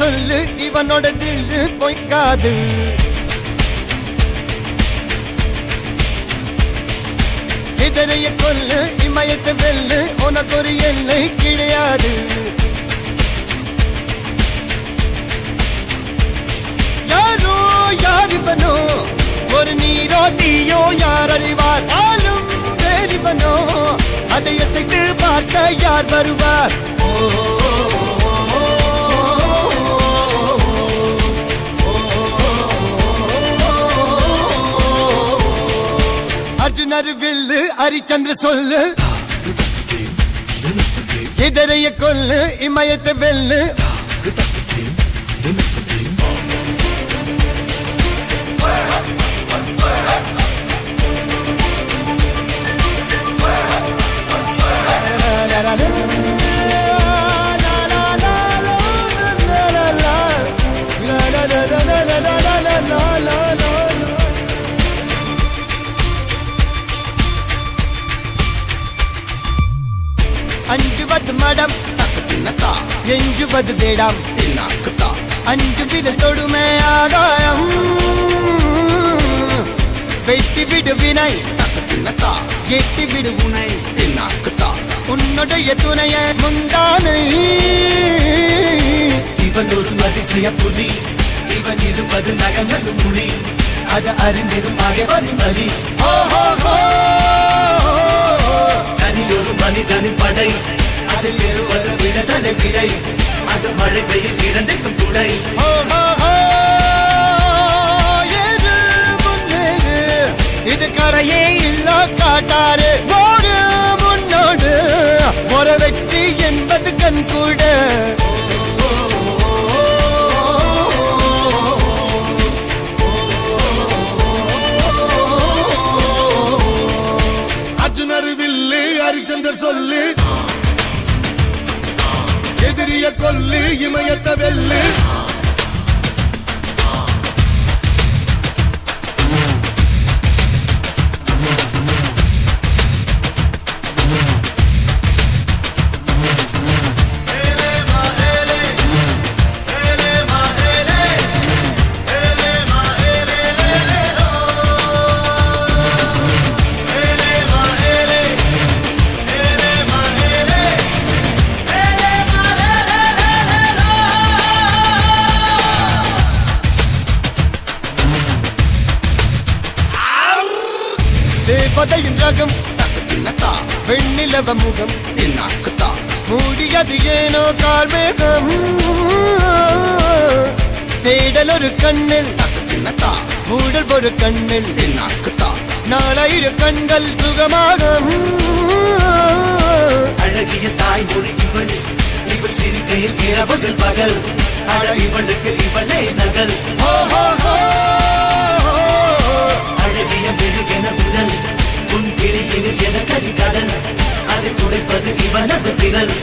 சொல்லு இவனோட தில்லு பொய்க்காது. இதனைய கொல்லு இமயத்தை வெல்லு உனக்கு ஒரு எல்லை கிடையாது. யாரோ யாரிவனோ ஒரு நீரோ தீயோ யார் அறிவார். ஆளும் வேறிவனோ அதை அசைத்து பார்க்க யார் வருவார். அர்ஜுனர் வில்லு ஹரிச்சந்திர சொல்லு இதரைய கொல்லு இமயத்தை வெல்லு. அஞ்சுவது மடம் எஞ்சுவது தேடம். அஞ்சு வித தொடுமை ஆகாயம் வெட்டி விடு வினை எட்டி விடு உனை. உன்னுடைய துணைய முந்தானை இவன் ஒரு அதிசய புலி. இவன் இருப்பது நகமது மொழி. அது அறிந்திடும் ஆயவரின் வழி. தனியொரு மனிதனின் படை. அதில் எழுவது விடுதலை விடை. அது மழை பெய்யும் இரண்டுக்கும் துணை. இது கரையே இல்ல காட்டாரு ஓடு முன்னோடு ஒரு வெற்றி என்பது கண் கூட. அர்ஜுனர் வில்லு ஹரிச்சந்தர் சொல்லு எதிரிய கொல்லு இமயத்தை வெல்லு. தேவதையின் ரகம் வெண்ணிலவ முகம் மூடியது ஏனோ கார்மேகம். தேடல் ஒரு கண்ணில் மூடல் ஒரு கண்ணில் நாளையிரு கண்கள் சுகமாகும். அழகிய தாய்மொழி இவள். இவள் சிரிக்கையில் இரவுகள் பகல். இவளுக்கு இவளே நகல். அழகிய மெழுகென உடல். உன் கிளியில் என கரிகடல். அதை துடைப்பது இவனது விரல்.